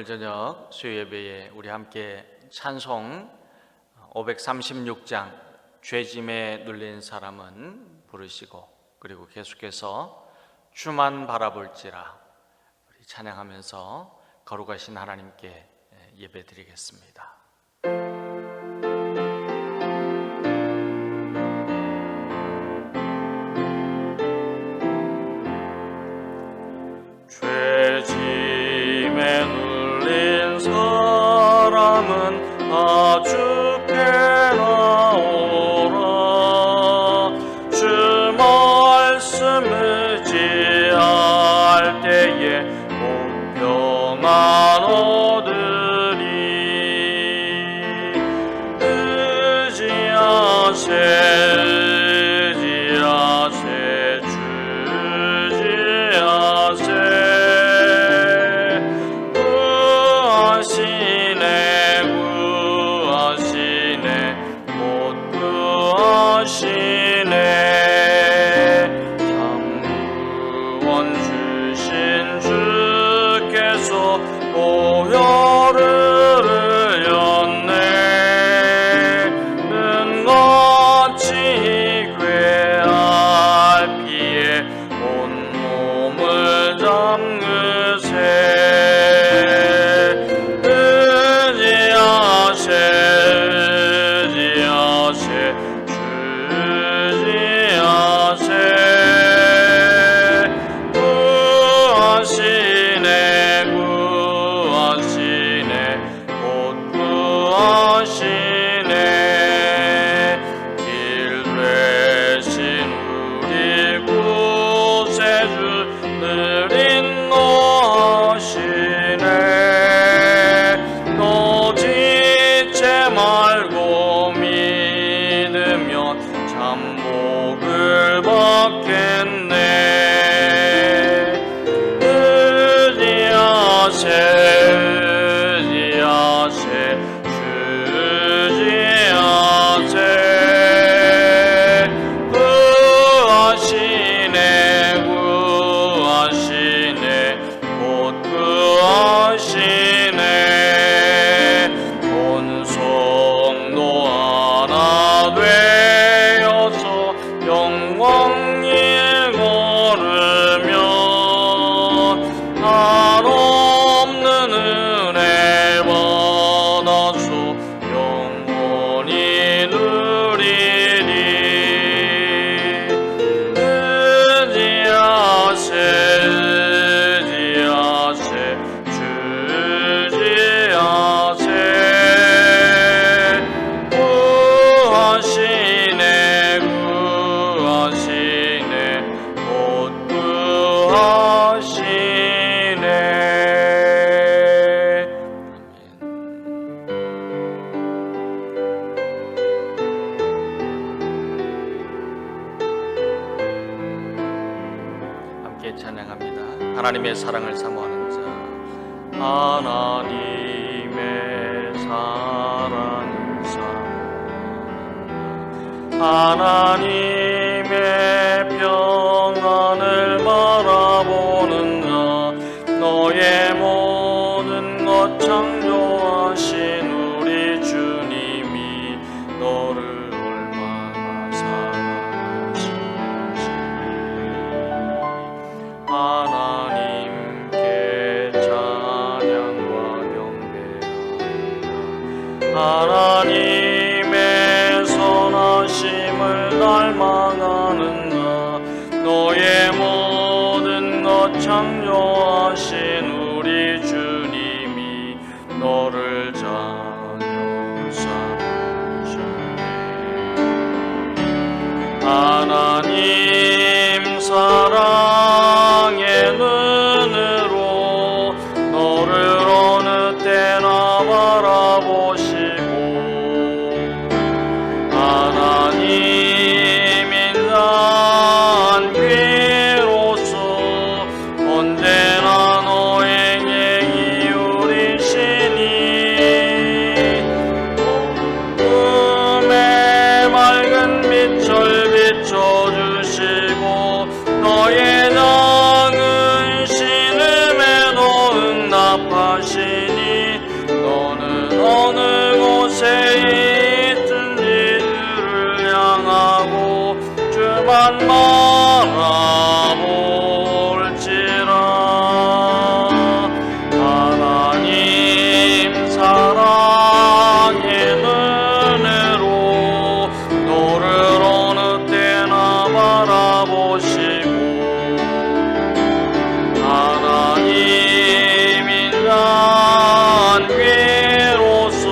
오늘 저녁 수요예배에 우리 함께 찬송 536장 죄짐에 눌린 사람은 부르시고, 그리고 계속해서 주만 바라볼지라 우리 찬양하면서 거룩하신 하나님께 예배드리겠습니다. 죄짐에 눌린 사람은 아주 괴나오라. 주 말씀 의지할 때에 곧 평안 얻으리. 의지하세 주 의지하세. 참 구원 주신 주께서 보혈을 흘렸네. 눈같이 괴할 피에 온몸을 담그세. 복을 받겠네. 의지하세 의지하세 주 의지하세. 구하시네 구하시네 곧 구하시네. 온 성도 하나 되어서 영광을 걸으면 한없는 은혜 받아서 영원히 누리리. 의지하세 의지하세 주 의지하세. 구하시네 구하시네 곧 구하시네. 함께 찬양합니다. 하나님의 사랑을 사모하는 자. 하나님의 사랑을 사모하는 자. 하나님의 평안을 바라보는 자. 너의 모든 것 창조하신 우리 주님이 너를 얼마나 사랑하시는지. 하나님께 찬양과 경배하라. 하나님의 선하심을 닮아가는 자. 너의 모든 것 창조하신 우리 주님이 너를 자녀 삼으셨네. 하나님 사랑의 눈으로 너를 어느 때나 바라보시고, 하나님 인자한 귀로서 언제나 너에게 기울이시니. 어둠의 맑은 빛을 비춰주시고 너 주만 바라볼지라. 하나님 사랑의 은혜로 너를 어느 때나 바라보시고 하나님 인간 위로서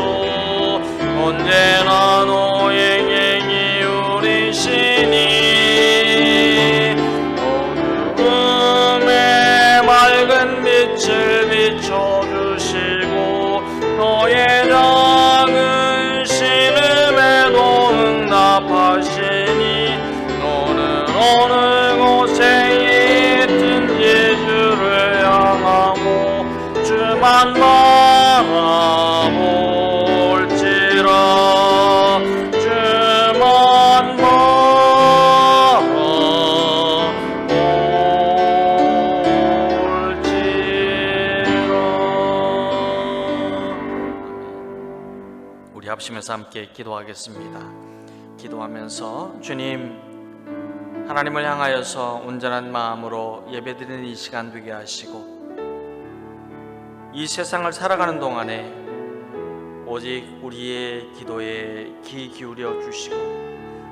언제나 너에게 기울이시니 어두움에 맑은 빛을 비춰주시고 너의 작은 신음에도 응답하시니 너는 어느 곳에 있든지 주를 향하고 주만 바라볼지라. 주만 바라볼지라. 우리 합심해서 함께 기도하겠습니다. 기도하면서 주님, 하나님을 향하여서 온전한 마음으로 예배드리는 이 시간 되게 하시고 이 세상을 살아가는 동안에 오직 우리의 기도에 귀 기울여 주시고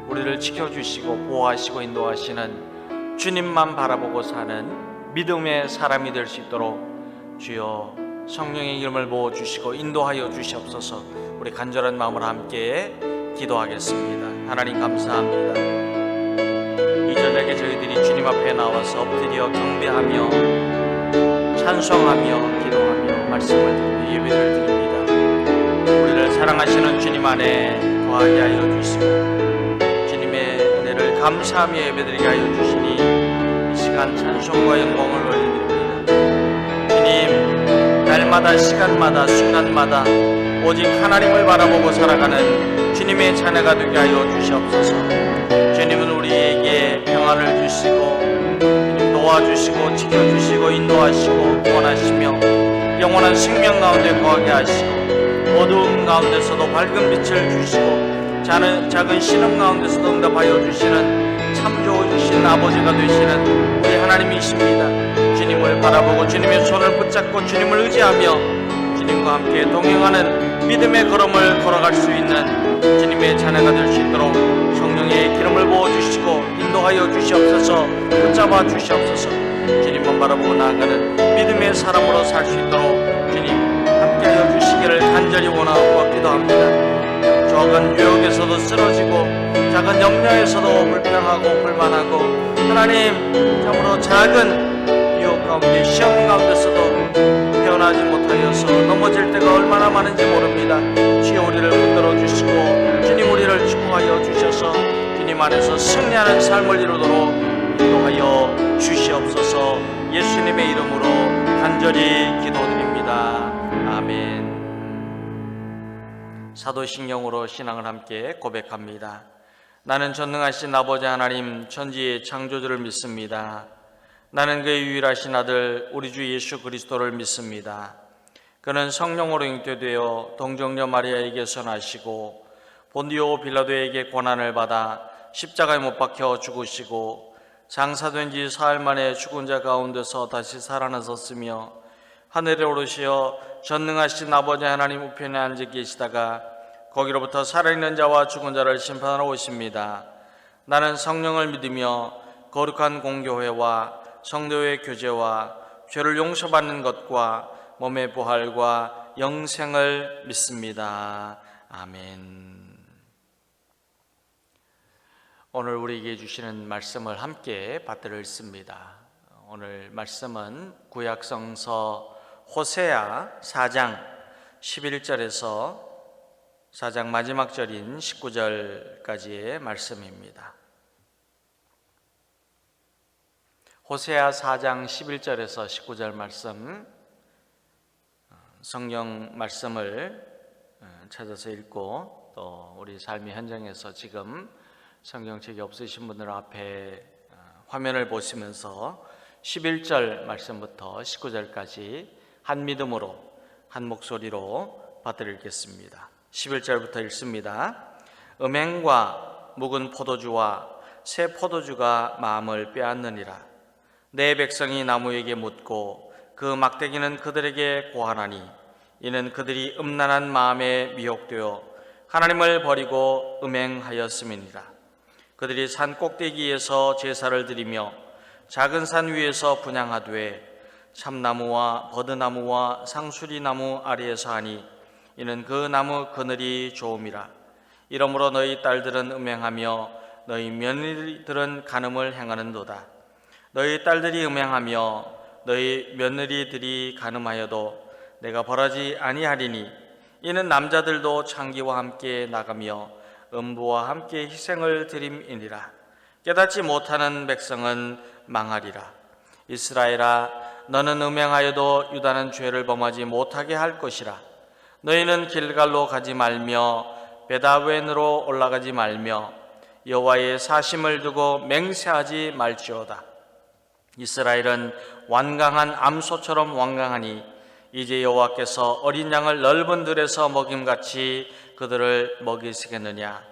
우리를 지켜주시고 보호하시고 인도하시는 주님만 바라보고 사는 믿음의 사람이 될 수 있도록 주여 성령의 이름을 부어주시고 인도하여 주시옵소서. 우리 간절한 마음으로 함께 기도하겠습니다. 하나님 감사합니다. 이 저녁에 저희들이 주님 앞에 나와서 엎드려 경배하며 찬송하며 기도하며 말씀을 듣고 예배를 드립니다. 우리를 사랑하시는 주님 안에 거하게 하여 주시고 주님의 은혜를 감사하며 예배드리게 하여 주시니 이 시간 찬송과 영광을 올려드립니다. 주님, 날마다 시간마다 순간마다 오직 하나님을 바라보고 살아가는 주님의 자녀가 되게 하여 주시옵소서. 주님은 우리에게 평안을 주시고 도와주시고 지켜주시고 인도하시고 구원하시며 영원한 생명 가운데 거하게 하시고 어두움 가운데서도 밝은 빛을 주시고 작은 신음 가운데서도 응답하여 주시는 참 좋으신 아버지가 되시는 우리 하나님이십니다. 주님을 바라보고 주님의 손을 붙잡고 주님을 의지하며 주님과 함께 동행하는 믿음의 걸음을 걸어갈 수 있는 주님의 자녀가 될 수 있도록 성령의 기름을 부어주시고 인도하여 주시옵소서. 붙잡아 주시옵소서. 주님만 바라보고 나아가는 믿음의 사람으로 살 수 있도록 주님 함께하여 주시기를 간절히 원하고 기도합니다. 적은 유혹에서도 쓰러지고 작은 염려에서도 불평하고 불만하고 하나님 참으로 작은 유혹 가운데 시험 가운데서도 태어나지 못하여서 넘어질 때가 얼마나 많은지 모릅니다. 주여 우리를 붙들어 주시고 주님 우리를 축복하여 주셔서 주님 안에서 승리하는 삶을 이루도록 인도하여 주시옵소서. 예수님의 이름으로 간절히 기도드립니다. 아멘. 사도신경으로 신앙을 함께 고백합니다. 나는 전능하신 아버지 하나님 천지의 창조주를 믿습니다. 나는 그의 유일하신 아들 우리 주 예수 그리스도를 믿습니다. 그는 성령으로 잉태되어 동정녀 마리아에게서 나시고 본디오 빌라도에게 고난을 받아 십자가에 못 박혀 죽으시고 장사된 지 사흘 만에 죽은 자 가운데서 다시 살아나셨으며 하늘에 오르시어 전능하신 아버지 하나님 우편에 앉아 계시다가 거기로부터 살아있는 자와 죽은 자를 심판하러 오십니다. 나는 성령을 믿으며 거룩한 공교회와 성도의 교제와 죄를 용서받는 것과 몸의 부활과 영생을 믿습니다. 아멘. 오늘 우리에게 주시는 말씀을 함께 받들어 읽습니다. 오늘 말씀은 구약성서 호세아 4장 11절에서 4장 마지막 절인 19절까지의 말씀입니다. 호세아 4장 11절에서 19절 말씀, 성경 말씀을 찾아서 읽고 또 우리 삶의 현장에서 지금 성경책이 없으신 분들 앞에 화면을 보시면서 11절 말씀부터 19절까지 한 믿음으로 한 목소리로 받들어 읽겠습니다. 11절부터 읽습니다. 음행과 묵은 포도주와 새 포도주가 마음을 빼앗느니라. 내 백성이 나무에게 묻고 그 막대기는 그들에게 고하나니 이는 그들이 음란한 마음에 미혹되어 하나님을 버리고 음행하였음이니라. 그들이 산 꼭대기에서 제사를 드리며 작은 산 위에서 분향하되 참나무와 버드나무와 상수리나무 아래에서 하니 이는 그 나무 그늘이 좋음이라. 이러므로 너희 딸들은 음행하며 너희 며느리들은 간음을 행하는도다. 너희 딸들이 음행하며 너희 며느리들이 간음하여도 내가 벌하지 아니하리니 이는 남자들도 창기와 함께 나가며 음부와 함께 희생을 드림이니라. 깨닫지 못하는 백성은 망하리라. 이스라엘아, 너는 음행하여도 유다는 죄를 범하지 못하게 할 것이라. 너희는 길갈로 가지 말며 베다웬으로 올라가지 말며 여호와의 사심을 두고 맹세하지 말지어다. 이스라엘은 완강한 암소처럼 완강하니 이제 여호와께서 어린 양을 넓은 들에서 먹임같이 그들을 먹이시겠느냐.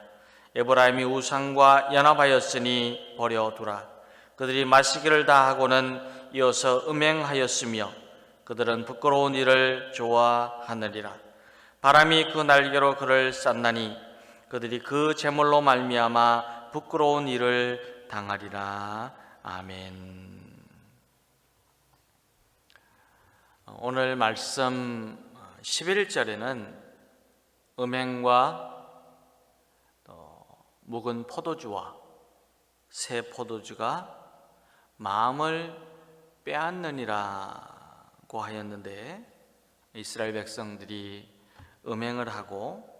에브라임이 우상과 연합하였으니 버려두라. 그들이 마시기를 다하고는 이어서 음행하였으며 그들은 부끄러운 일을 좋아하느니라. 바람이 그 날개로 그를 쌌나니 그들이 그 제물로 말미암아 부끄러운 일을 당하리라. 아멘. 오늘 말씀 11절에는 음행과 묵은 포도주와 새 포도주가 마음을 빼앗느니라고 하였는데, 이스라엘 백성들이 음행을 하고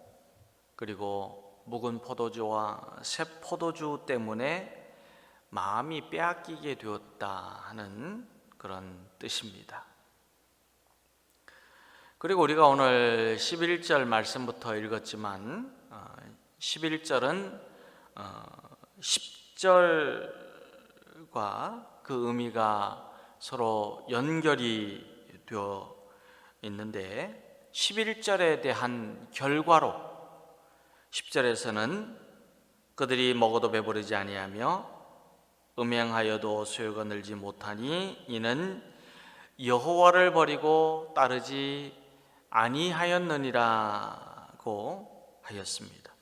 그리고 묵은 포도주와 새 포도주 때문에 마음이 빼앗기게 되었다 하는 그런 뜻입니다. 그리고 우리가 오늘 11절 말씀부터 읽었지만 11절은 10절과 그 의미가 서로 연결이 되어 있는데, 11절에 대한 결과로 10절에서는 그들이 먹어도 배부르지 아니하며 음행하여도 소유가 늘지 못하니 이는 여호와를 버리고 따르지 아니하였느니라고 하였습니다.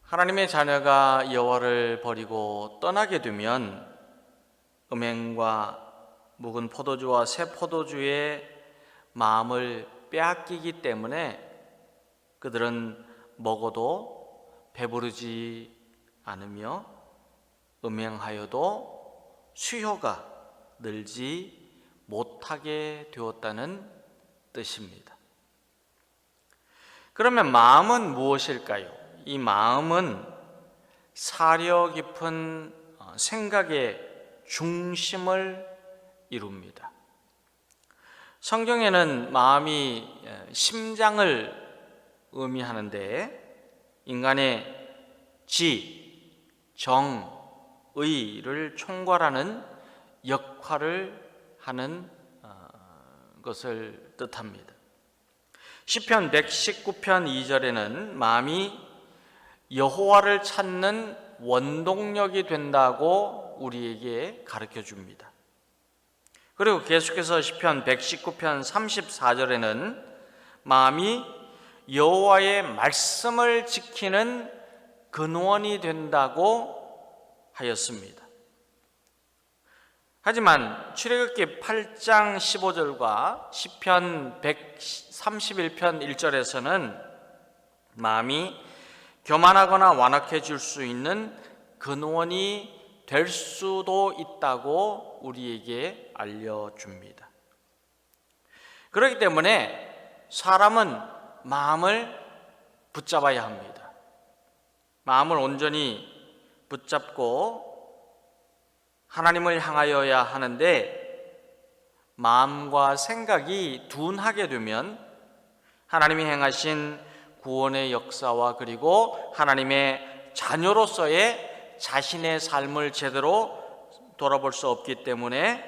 하나님의 자녀가 여호와를 버리고 떠나게 되면 음행과 묵은 포도주와 새 포도주의 마음을 빼앗기기 때문에 그들은 먹어도 배부르지 않으며 음행하여도 수요가 늘지 못하게 되었다는 뜻입니다. 그러면 마음은 무엇일까요? 이 마음은 사려 깊은 생각의 중심을 이룹니다. 성경에는 마음이 심장을 의미하는데 인간의 지, 정, 의를 총괄하는 역할을 하는 것을 뜻합니다. 시편 119편 2절에는 마음이 여호와를 찾는 원동력이 된다고 우리에게 가르쳐 줍니다. 그리고 계속해서 시편 119편 34절에는 마음이 여호와의 말씀을 지키는 근원이 된다고 하였습니다. 하지만 출애굽기 8장 15절과 시편 131편 1절에서는 마음이 교만하거나 완악해질 수 있는 근원이 될 수도 있다고 우리에게 알려줍니다. 그렇기 때문에 사람은 마음을 붙잡아야 합니다. 마음을 온전히 붙잡고 하나님을 향하여야 하는데, 마음과 생각이 둔하게 되면 하나님이 행하신 구원의 역사와 그리고 하나님의 자녀로서의 자신의 삶을 제대로 돌아볼 수 없기 때문에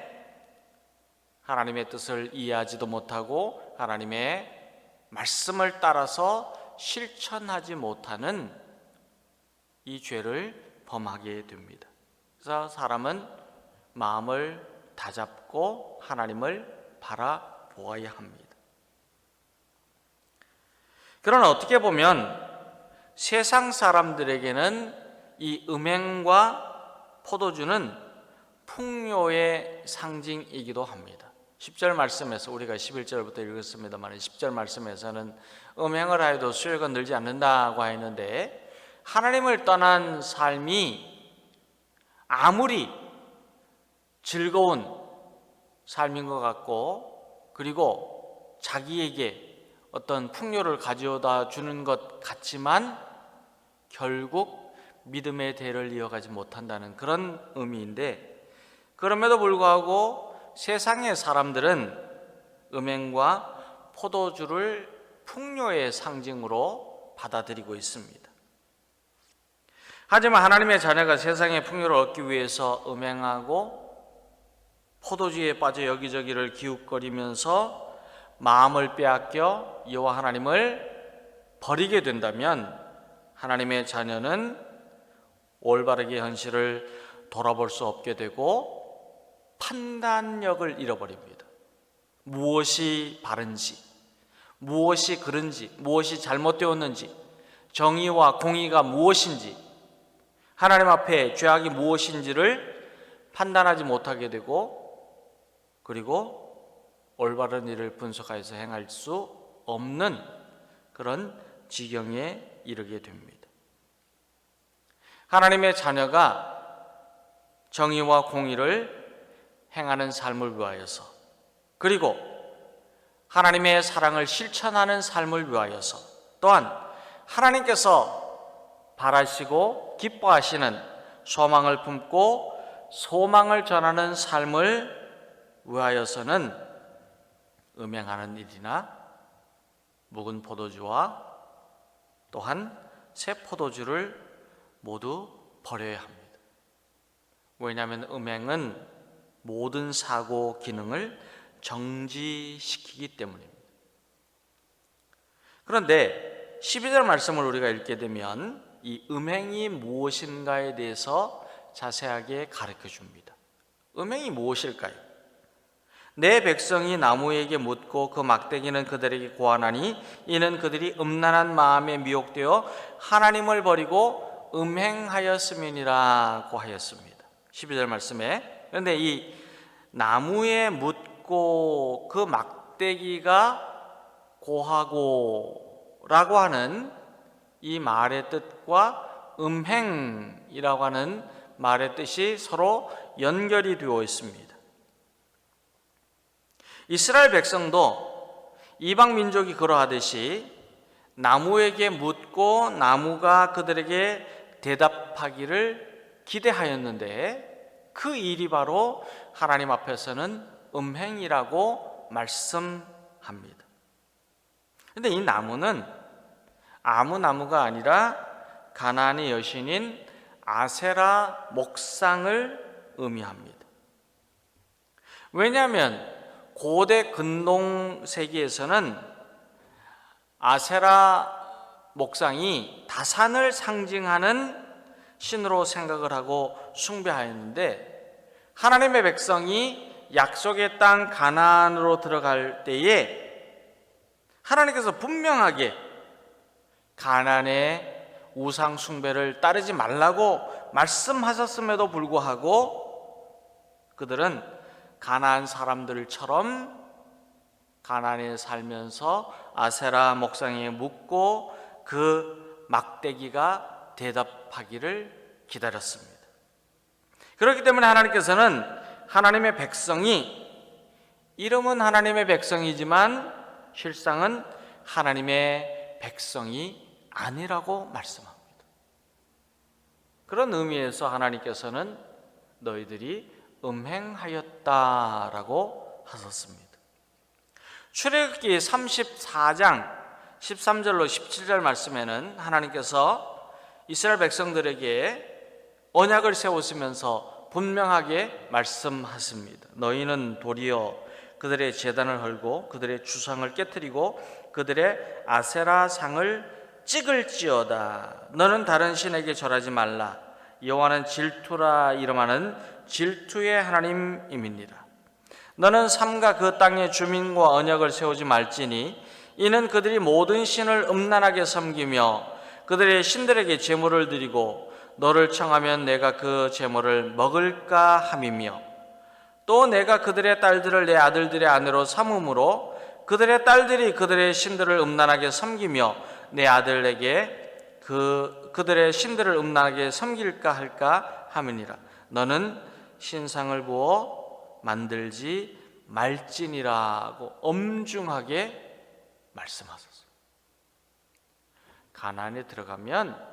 하나님의 뜻을 이해하지도 못하고 하나님의 말씀을 따라서 실천하지 못하는 이 죄를 범하게 됩니다. 그래서 사람은 마음을 다잡고 하나님을 바라보아야 합니다. 그러나 어떻게 보면 세상 사람들에게는 이 음행과 포도주는 풍요의 상징이기도 합니다. 10절 말씀에서 우리가 11절부터 읽었습니다만 10절 말씀에서는 음행을 하여도 수요가 늘지 않는다고 했는데, 하나님을 떠난 삶이 아무리 즐거운 삶인 것 같고 그리고 자기에게 어떤 풍요를 가져다 주는 것 같지만 결국 믿음의 대를 이어가지 못한다는 그런 의미인데, 그럼에도 불구하고 세상의 사람들은 음행과 포도주를 풍요의 상징으로 받아들이고 있습니다. 하지만 하나님의 자녀가 세상의 풍요를 얻기 위해서 음행하고 포도주에 빠져 여기저기를 기웃거리면서 마음을 빼앗겨 여호와 하나님을 버리게 된다면 하나님의 자녀는 올바르게 현실을 돌아볼 수 없게 되고 판단력을 잃어버립니다. 무엇이 바른지, 무엇이 그른지, 무엇이 잘못되었는지, 정의와 공의가 무엇인지, 하나님 앞에 죄악이 무엇인지를 판단하지 못하게 되고, 그리고 올바른 일을 분석해서 행할 수 없는 그런 지경에 이르게 됩니다. 하나님의 자녀가 정의와 공의를 행하는 삶을 위하여서, 그리고 하나님의 사랑을 실천하는 삶을 위하여서, 또한 하나님께서 바라시고 기뻐하시는 소망을 품고 소망을 전하는 삶을 위하여서는 음행하는 일이나 묵은 포도주와 또한 새 포도주를 모두 버려야 합니다. 왜냐하면 음행은 모든 사고 기능을 정지시키기 때문입니다. 그런데 12절 말씀을 우리가 읽게 되면 이 음행이 무엇인가에 대해서 자세하게 가르쳐 줍니다. 음행이 무엇일까요? 내 백성이 나무에게 묻고 그 막대기는 그들에게 고하나니 이는 그들이 음란한 마음에 미혹되어 하나님을 버리고 음행하였음이니라고 하였습니다. 12절 말씀에. 그런데 이 나무에 묻고 그 막대기가 고하고 라고 하는 이 말의 뜻과 음행이라고 하는 말의 뜻이 서로 연결이 되어 있습니다. 이스라엘 백성도 이방 민족이 그러하듯이 나무에게 묻고 나무가 그들에게 대답하기를 기대하였는데, 그 일이 바로 하나님 앞에서는 음행이라고 말씀합니다. 그런데 이 나무는 아무 나무가 아니라 가나안의 여신인 아세라 목상을 의미합니다. 왜냐하면 고대 근동 세계에서는 아세라 목상이 다산을 상징하는 신으로 생각을 하고 숭배하였는데, 하나님의 백성이 약속의 땅 가나안으로 들어갈 때에 하나님께서 분명하게 가나안의 우상 숭배를 따르지 말라고 말씀하셨음에도 불구하고 그들은 가나안 사람들처럼 가나안에 살면서 아세라 목상에 묻고 그 막대기가 대답하기를 기다렸습니다. 그렇기 때문에 하나님께서는 하나님의 백성이, 이름은 하나님의 백성이지만 실상은 하나님의 백성이 아니라고 말씀합니다. 그런 의미에서 하나님께서는 너희들이 음행하였다라고 하셨습니다. 출애굽기 34장 13절로 17절 말씀에는 하나님께서 이스라엘 백성들에게 언약을 세우시면서 분명하게 말씀하십니다. 너희는 도리어 그들의 제단을 헐고 그들의 주상을 깨뜨리고 그들의 아세라 상을 찍을지어다. 너는 다른 신에게 절하지 말라. 여호와는 질투라 이름하는 질투의 하나님임이니라. 너는 삼가 그 땅의 주민과 언약을 세우지 말지니 이는 그들이 모든 신을 음란하게 섬기며 그들의 신들에게 제물을 드리고 너를 청하면 내가 그 제물을 먹을까 함이며 또 내가 그들의 딸들을 내 아들들의 아내로 삼음으로 그들의 딸들이 그들의 신들을 음란하게 섬기며 내 아들에게 그들의 신들을 음란하게 섬길까 할까 함이니라. 너는 신상을 부어 만들지 말지니라고 엄중하게 말씀하셨어요. 가나안에 들어가면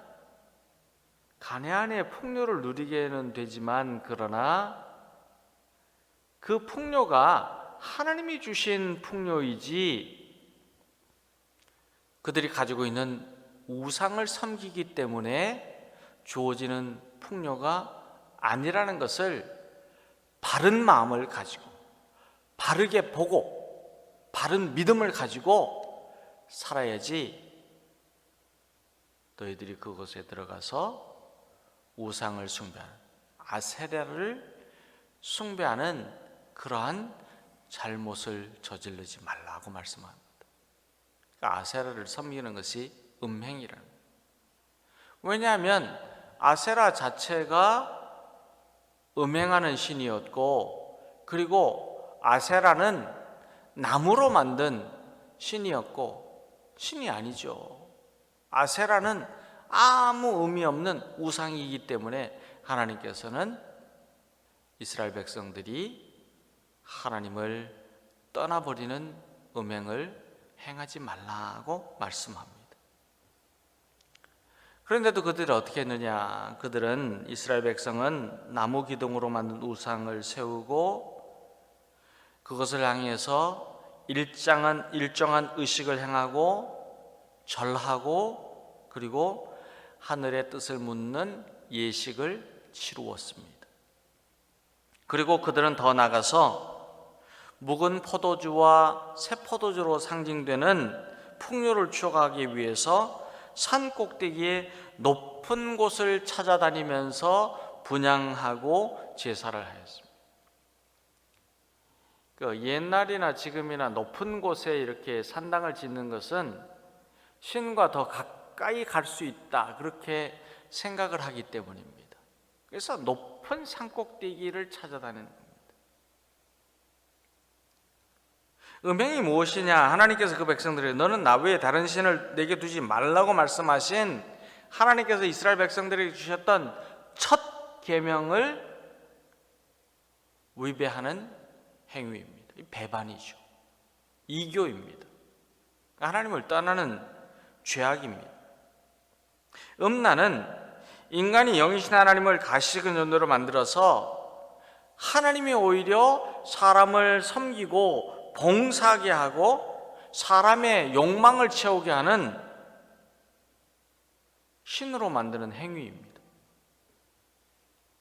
가나안의 풍요를 누리게는 되지만 그러나 그 풍요가 하나님이 주신 풍요이지 그들이 가지고 있는 우상을 섬기기 때문에 주어지는 풍요가 아니라는 것을 바른 마음을 가지고 바르게 보고 바른 믿음을 가지고 살아야지 너희들이 그곳에 들어가서 우상을 숭배하는 아세라를 숭배하는 그러한 잘못을 저지르지 말라고 말씀합니다. 그러니까 아세라를 섬기는 것이 음행이라는 거예요. 왜냐하면 아세라 자체가 음행하는 신이었고 그리고 아세라는 나무로 만든 신이었고 신이 아니죠. 아세라는 아무 의미 없는 우상이기 때문에 하나님께서는 이스라엘 백성들이 하나님을 떠나버리는 음행을 행하지 말라고 말씀합니다. 그런데도 그들이 어떻게 했느냐? 그들은 이스라엘 백성은 나무 기둥으로 만든 우상을 세우고 그것을 향해서 일정한 의식을 행하고 절하고 그리고 하늘의 뜻을 묻는 예식을 치루었습니다. 그리고 그들은 더 나가서 묵은 포도주와 새 포도주로 상징되는 풍요를 추구하기 위해서 산 꼭대기에 높은 곳을 찾아다니면서 분향하고 제사를 하였습니다. 옛날이나 지금이나 높은 곳에 이렇게 산당을 짓는 것은 신과 더 가까이 갈 수 있다 그렇게 생각을 하기 때문입니다. 그래서 높은 산 꼭대기를 찾아다니는 겁니다. 음행이 무엇이냐? 하나님께서 그 백성들에게 너는 나 외에 다른 신을 내게 두지 말라고 말씀하신 하나님께서 이스라엘 백성들에게 주셨던 첫 계명을 위배하는 행위입니다. 배반이죠. 이교입니다. 하나님을 떠나는 죄악입니다. 음란은 인간이 영이신 하나님을 가시적인 존재로 만들어서 하나님이 오히려 사람을 섬기고 봉사하게 하고 사람의 욕망을 채우게 하는 신으로 만드는 행위입니다.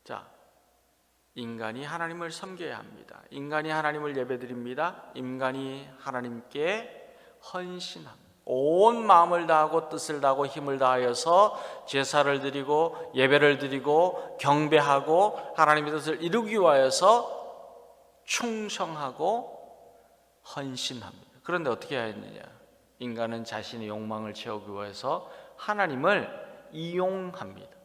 자, 인간이 하나님을 섬겨야 합니다. 인간이 하나님을 예배드립니다. 인간이 하나님께 헌신합니다. 온 마음을 다하고 뜻을 다하고 힘을 다하여서 제사를 드리고 예배를 드리고 경배하고 하나님의 뜻을 이루기 위하여서 충성하고 헌신합니다. 그런데 어떻게 해야 했느냐? 인간은 자신의 욕망을 채우기 위해서 하나님을 이용합니다.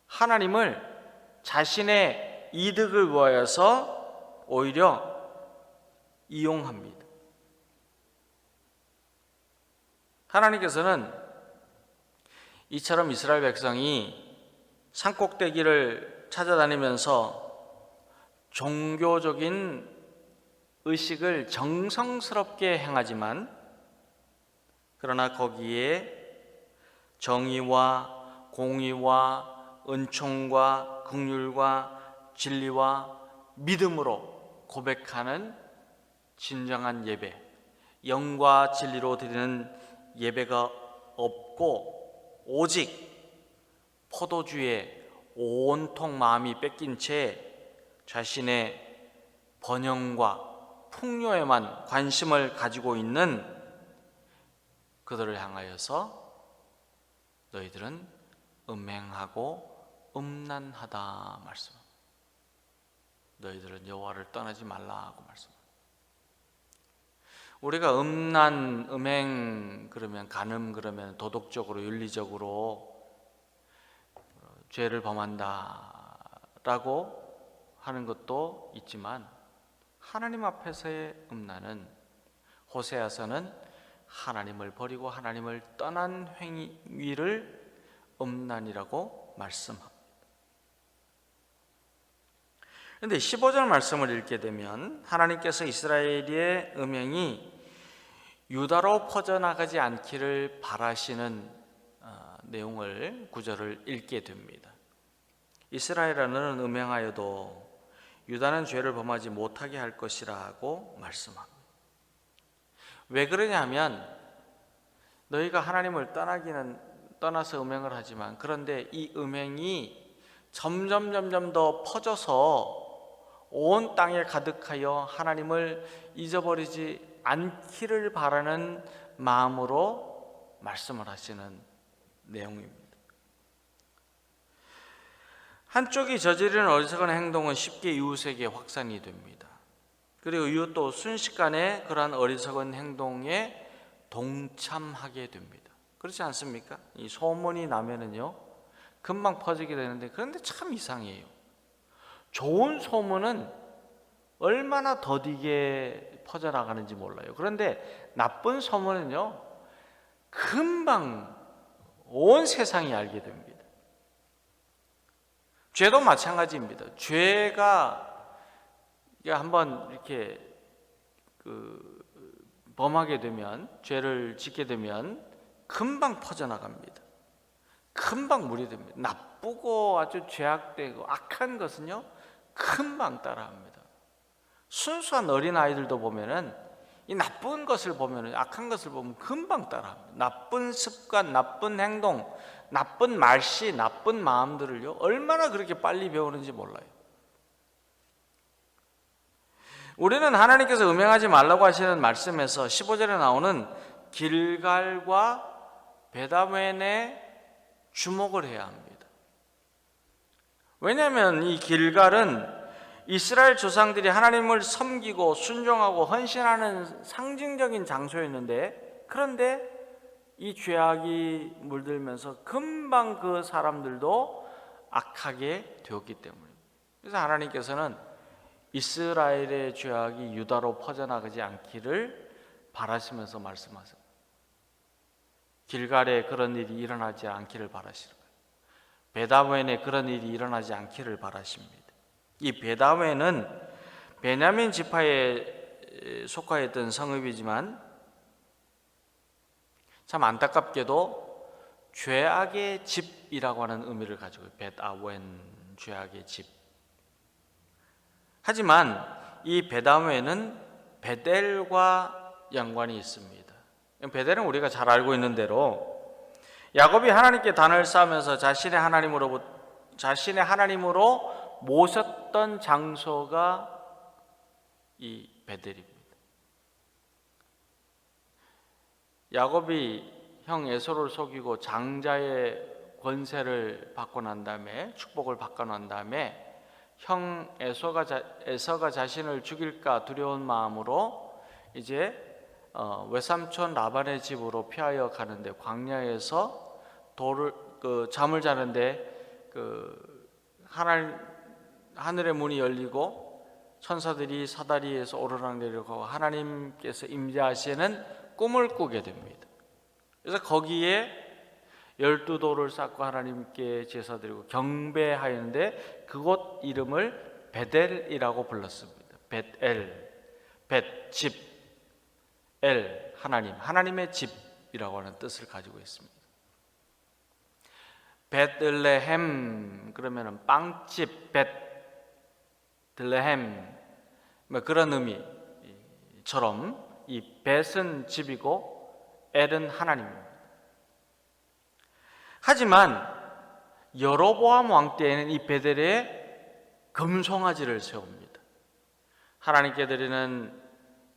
하나님을 자신의 이득을 위하여서 오히려 이용합니다. 하나님께서는 이처럼 이스라엘 백성이 산꼭대기를 찾아다니면서 종교적인 의식을 정성스럽게 행하지만 그러나 거기에 정의와 공의와 은총과 긍휼과 진리와 믿음으로 고백하는 진정한 예배, 영과 진리로 드리는 예배가 없고 오직 포도주에 온통 마음이 뺏긴 채 자신의 번영과 풍요에만 관심을 가지고 있는 그들을 향하여서 너희들은 음행하고 음란하다 말씀합니다. 너희들은 여호와를 떠나지 말라고 말씀합니다. 우리가 음란, 음행 그러면 간음 그러면 도덕적으로 윤리적으로 죄를 범한다라고 하는 것도 있지만 하나님 앞에서의 음란은 호세아서는 하나님을 버리고 하나님을 떠난 행위를 음란이라고 말씀합니다. 그런데 15절 말씀을 읽게 되면 하나님께서 이스라엘의 음행이 유다로 퍼져나가지 않기를 바라시는 내용을 구절을 읽게 됩니다. 이스라엘아 너는 음행하여도 유다는 죄를 범하지 못하게 할 것이라고 말씀합니다. 왜 그러냐면 너희가 하나님을 떠나서 음행을 하지만 그런데 이 음행이 점점 더 퍼져서 온 땅에 가득하여 하나님을 잊어버리지 않기를 바라는 마음으로 말씀을 하시는 내용입니다. 한쪽이 저지르는 어리석은 행동은 쉽게 이웃에게 확산이 됩니다. 그리고 이웃도 순식간에 그러한 어리석은 행동에 동참하게 됩니다. 그렇지 않습니까? 이 소문이 나면은요 금방 퍼지게 되는데 그런데 참 이상해요. 좋은 소문은 얼마나 더디게 퍼져나가는지 몰라요. 그런데 나쁜 소문은요 금방 온 세상이 알게 됩니다. 죄도 마찬가지입니다. 죄가 한번 이렇게 범하게 되면, 죄를 짓게 되면 금방 퍼져나갑니다. 금방 무리됩니다. 나쁘고 아주 죄악되고 악한 것은요 금방 따라합니다. 순수한 어린아이들도 보면은 이 나쁜 것을 보면은, 악한 것을 보면 금방 따라합니다. 나쁜 습관, 나쁜 행동, 나쁜 말씨, 나쁜 마음들을요 얼마나 그렇게 빨리 배우는지 몰라요. 우리는 하나님께서 음행하지 말라고 하시는 말씀에서 15절에 나오는 길갈과 베다웬에 주목을 해야 합니다. 왜냐하면 이 길갈은 이스라엘 조상들이 하나님을 섬기고 순종하고 헌신하는 상징적인 장소였는데, 그런데 이 죄악이 물들면서 금방 그 사람들도 악하게 되었기 때문입니다. 그래서 하나님께서는 이스라엘의 죄악이 유다로 퍼져나가지 않기를 바라시면서 말씀하세요. 길갈에 그런 일이 일어나지 않기를 바라시는 거예요. 베다웬에 그런 일이 일어나지 않기를 바라십니다. 이 베다웬은 베냐민 지파에 속하였던 성읍이지만 참 안타깝게도 죄악의 집이라고 하는 의미를 가지고 있어요. 베다웬, 죄악의 집. 하지만 이 베다웬은 베델과 연관이 있습니다. 베델은 우리가 잘 알고 있는 대로 야곱이 하나님께 단을 쌓으면서 자신의 하나님으로 모셨던 장소가 이 베델입니다. 야곱이 형 에서를 속이고 장자의 권세를 받고 난 다음에, 축복을 받고 난 다음에 형 에서가 자신을 죽일까 두려운 마음으로 이제 외삼촌 라반의 집으로 피하여 가는데, 광야에서 잠을 자는데 하늘의 문이 열리고 천사들이 사다리에서 오르락내리락 하나님께서 임재하시는 꿈을 꾸게 됩니다. 그래서 거기에 12돌을 쌓고 하나님께 제사드리고 경배하였는데 그곳 이름을 베델이라고 불렀습니다. 벳엘, 벳, 집, 엘, 하나님의 집이라고 하는 뜻을 가지고 있습니다. 벳들레헴 그러면은 빵집, 벳들레헴 뭐 그런 의미처럼 이 벳은 집이고 엘은 하나님입니다. 하지만 여로보암 왕 때에는 이 베델에 금송아지를 세웁니다. 하나님께 드리는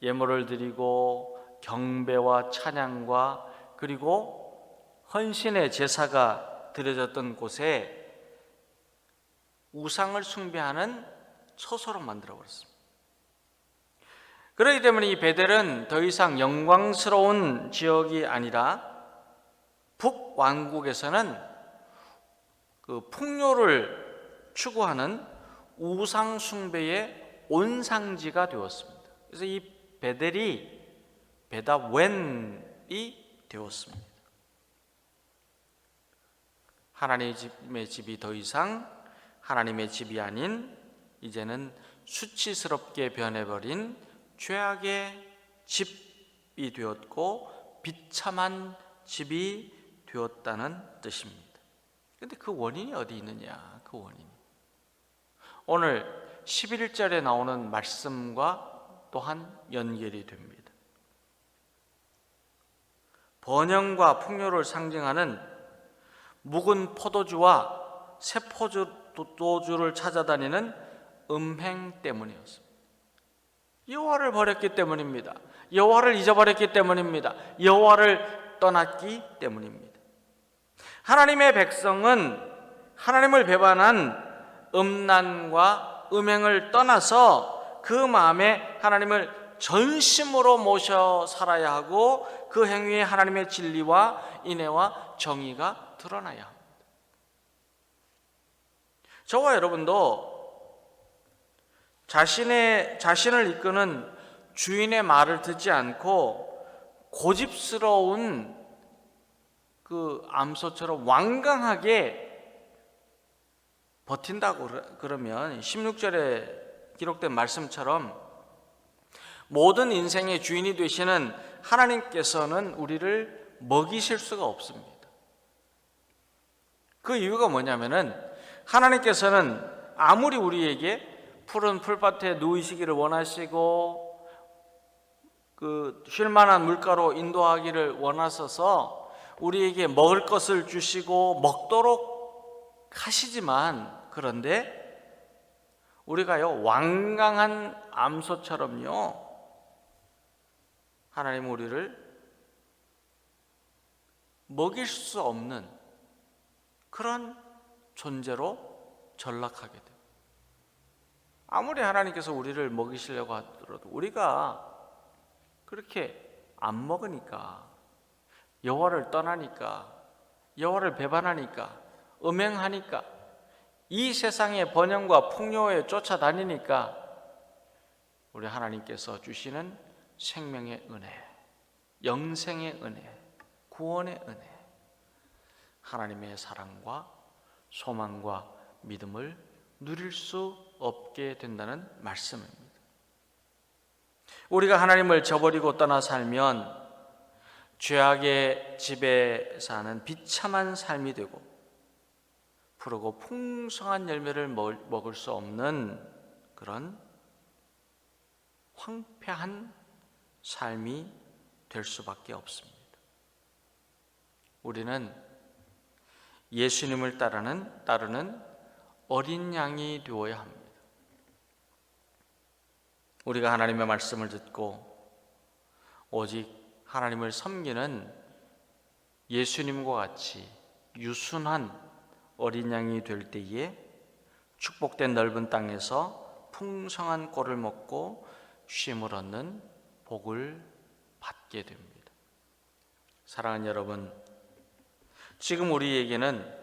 예물을 드리고 경배와 찬양과 그리고 헌신의 제사가 드려졌던 곳에 우상을 숭배하는 처소로 만들어 버렸습니다. 그렇기 때문에 이 베델은 더 이상 영광스러운 지역이 아니라 북왕국에서는 그 풍요를 추구하는 우상 숭배의 온상지가 되었습니다. 그래서 이 베델이 베다웬이 되었습니다. 하나님의 집이 더 이상 하나님의 집이 아닌 이제는 수치스럽게 변해버린 죄악의 집이 되었고 비참한 집이 되었다는 뜻입니다. 그런데 그 원인이 어디 있느냐? 그 원인이 오늘 11절에 나오는 말씀과 또한 연결이 됩니다. 번영과 풍요를 상징하는 묵은 포도주와 새 포도주를 찾아다니는 음행 때문이었습니다. 여호와를 버렸기 때문입니다. 여호와를 잊어버렸기 때문입니다. 여호와를 떠났기 때문입니다. 하나님의 백성은 하나님을 배반한 음란과 음행을 떠나서 그 마음에 하나님을 전심으로 모셔 살아야 하고 그 행위에 하나님의 진리와 인애와 정의가 드러나야 합니다. 저와 여러분도 자신을 이끄는 주인의 말을 듣지 않고 고집스러운 그 암소처럼 완강하게 버틴다고 그러면 16절에 기록된 말씀처럼 모든 인생의 주인이 되시는 하나님께서는 우리를 먹이실 수가 없습니다. 그 이유가 뭐냐면은 하나님께서는 아무리 우리에게 푸른 풀밭에 누이시기를 원하시고 그 쉴만한 물가로 인도하기를 원하셔서 우리에게 먹을 것을 주시고 먹도록 하시지만 그런데 우리가요 완강한 암소처럼요 하나님 우리를 먹일 수 없는 그런 존재로 전락하게 돼요. 아무리 하나님께서 우리를 먹이시려고 하더라도 우리가 그렇게 안 먹으니까 여호와를 떠나니까 여호와를 배반하니까 음행하니까 이 세상의 번영과 풍요에 쫓아다니니까 우리 하나님께서 주시는 생명의 은혜, 영생의 은혜, 구원의 은혜, 하나님의 사랑과 소망과 믿음을 누릴 수 없게 된다는 말씀입니다. 우리가 하나님을 저버리고 떠나 살면 죄악의 집에 사는 비참한 삶이 되고 푸르고 풍성한 열매를 먹을 수 없는 그런 황폐한 삶이 될 수밖에 없습니다. 우리는 예수님을 따르는 어린 양이 되어야 합니다. 우리가 하나님의 말씀을 듣고 오직 하나님을 섬기는 예수님과 같이 유순한 어린 양이 될 때에 축복된 넓은 땅에서 풍성한 꼴을 먹고 쉼을 얻는 복을 받게 됩니다. 사랑하는 여러분, 지금 우리에게는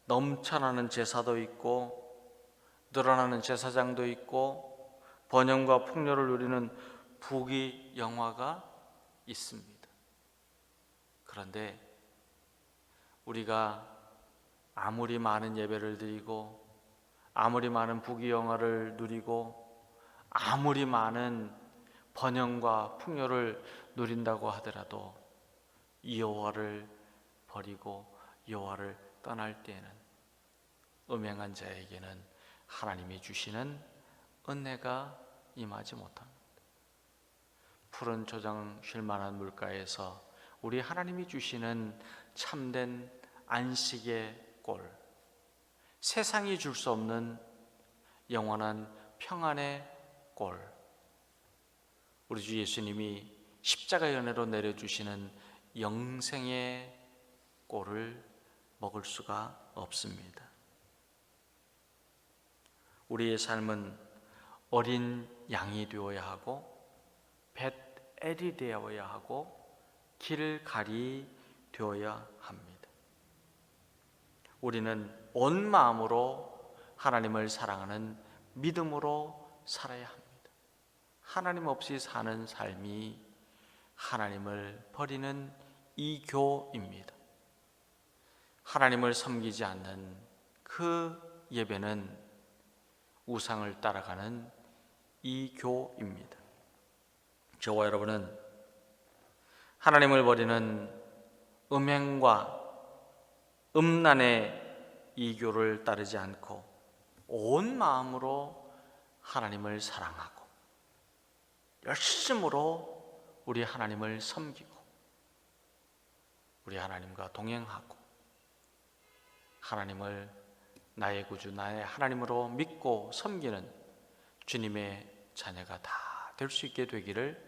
넘쳐나는 제사도 있고 늘어나는 제사장도 있고 번영과 풍요를 누리는 부귀 영화가 있습니다. 그런데 우리가 아무리 많은 예배를 드리고 아무리 많은 부귀 영화를 누리고 아무리 많은 번영과 풍요를 누린다고 하더라도 여호와를 버리고 여호와를 떠날 때에는 음행한 자에게는 하나님이 주시는 은혜가 임하지 못합니다. 푸른 초장 쉴 만한 물가에서 우리 하나님이 주시는 참된 안식의 꼴, 세상이 줄 수 없는 영원한 평안의 꼴, 우리 주 예수님이 십자가의 은혜로 내려주시는 영생의 꼴을 먹을 수가 없습니다. 우리의 삶은 어린 양이 되어야 하고 뱃알이 되어야 하고 길갈이 되어야 합니다. 우리는 온 마음으로 하나님을 사랑하는 믿음으로 살아야 합니다. 하나님 없이 사는 삶이 하나님을 버리는 이교입니다. 하나님을 섬기지 않는 그 예배는 우상을 따라가는 이교입니다. 저와 여러분은 하나님을 버리는 음행과 음란의 이교를 따르지 않고 온 마음으로 하나님을 사랑하고 열심으로 우리 하나님을 섬기고 우리 하나님과 동행하고 하나님을 나의 구주, 나의 하나님으로 믿고 섬기는 주님의 자녀가 다 될 수 있게 되기를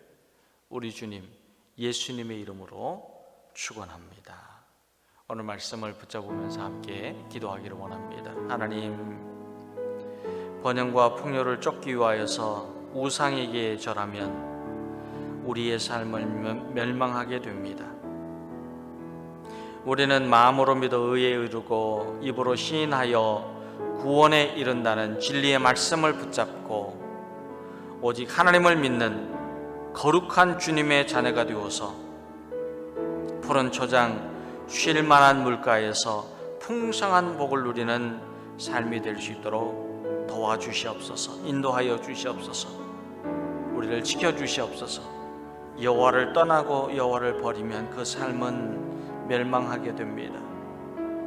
우리 주님 예수님의 이름으로 축원합니다. 오늘 말씀을 붙잡으면서 함께 기도하기를 원합니다. 하나님, 번영과 풍요를 쫓기 위하여서 우상에게 절하면 우리의 삶을 멸망하게 됩니다. 우리는 마음으로 믿어 의에 이르고 입으로 시인하여 구원에 이른다는 진리의 말씀을 붙잡고 오직 하나님을 믿는 거룩한 주님의 자녀가 되어서 푸른 초장 쉴 만한 물가에서 풍성한 복을 누리는 삶이 될 수 있도록 도와주시옵소서. 인도하여 주시옵소서. 우리를 지켜주시옵소서. 여호와를 떠나고 여호와를 버리면 그 삶은 멸망하게 됩니다.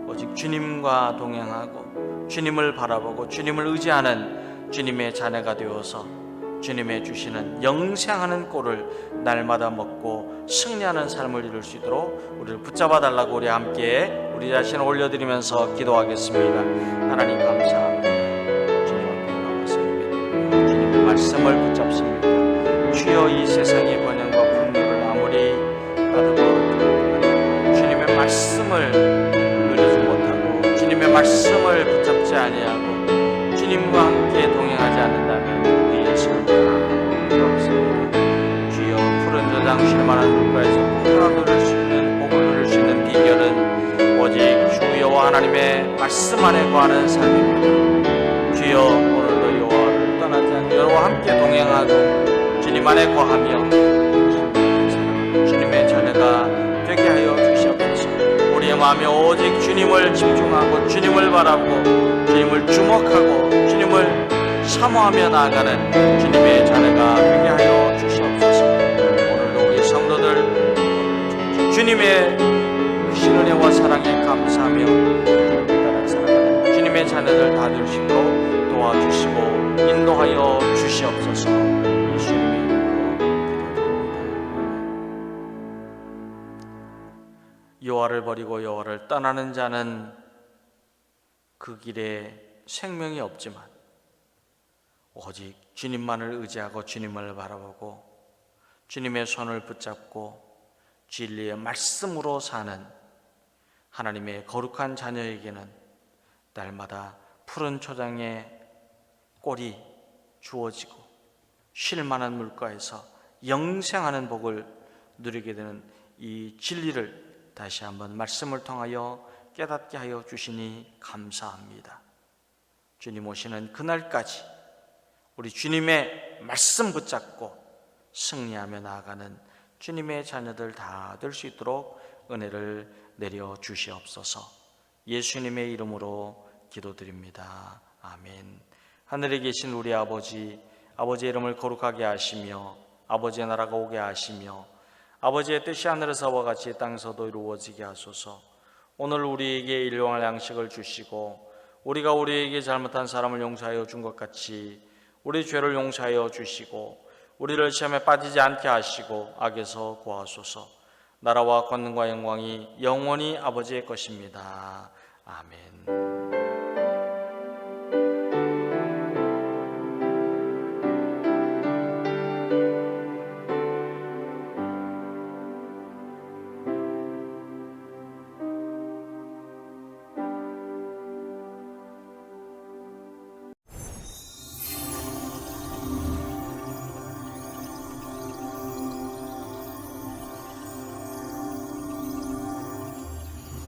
오직 주님과 동행하고 주님을 바라보고 주님을 의지하는 주님의 자녀가 되어서 주님의 주시는 영생하는 꼴을 날마다 먹고 승리하는 삶을 이룰 수 있도록 우리를 붙잡아 달라고 우리 함께 우리 자신을 올려드리면서 기도하겠습니다. 하나님 감사합니다. 주님 앞에 나와서 예배드리며 주님의 말씀을 붙잡습니다. 주여 이 세상의 번영과 풍요를 아무리 따르고 주님의 말씀을 누리지 못하고 주님의 말씀을 붙잡지 아니하고 주님과 함께 동행하지 않는다면 우리의 삶은 다 없습니다. 주여 푸른 저장 쉴 만한 물가에서 풍성한 누릴 수 있는 복을 누릴 수 있는 비결은 오직 주 여호와 하나님의 말씀 안에 거하는 삶입니다. 주여 오늘도 여호와를 떠나지 않고 여호와와 함께 동행하고 주님 안에 거하며 주님의 자녀가 되게 하여 주시옵소서. 우리의 마음이 오직 주님을 집중하고 주님을 바라보고 주님을 주목하고 주님을 사모하며 나아가는 주님의 자녀가 되게 하여 주시옵소서. 오늘도 우리 성도들 주님의 크신 은혜와 사랑에 감사하며 따라 살아가는 주님의 자녀들 다 될 수 있도록 도와주시고 인도하여 주시옵소서. 예수님의 이름으로 기도드립니다. 여호와를 버리고 여호와를 떠나는 자는 그 길에 생명이 없지만 오직 주님만을 의지하고 주님을 바라보고 주님의 손을 붙잡고 진리의 말씀으로 사는 하나님의 거룩한 자녀에게는 날마다 푸른 초장에 꼴이 주어지고 쉴 만한 물가에서 영생하는 복을 누리게 되는 이 진리를 다시 한번 말씀을 통하여 깨닫게 하여 주시니 감사합니다. 주님 오시는 그날까지 우리 주님의 말씀 붙잡고 승리하며 나아가는 주님의 자녀들 다 될 수 있도록 은혜를 내려 주시옵소서. 예수님의 이름으로 기도드립니다. 아멘. 하늘에 계신 우리 아버지, 아버지의 이름을 거룩하게 하시며 아버지의 나라가 오게 하시며 아버지의 뜻이 하늘에서와 같이 땅에서도 이루어지게 하소서. 오늘 우리에게 일용할 양식을 주시고 우리가 우리에게 잘못한 사람을 용서하여 준 것 같이 우리 죄를 용서하여 주시고 우리를 시험에 빠지지 않게 하시고 악에서 구하소서. 나라와 권능과 영광이 영원히 아버지의 것입니다. 아멘.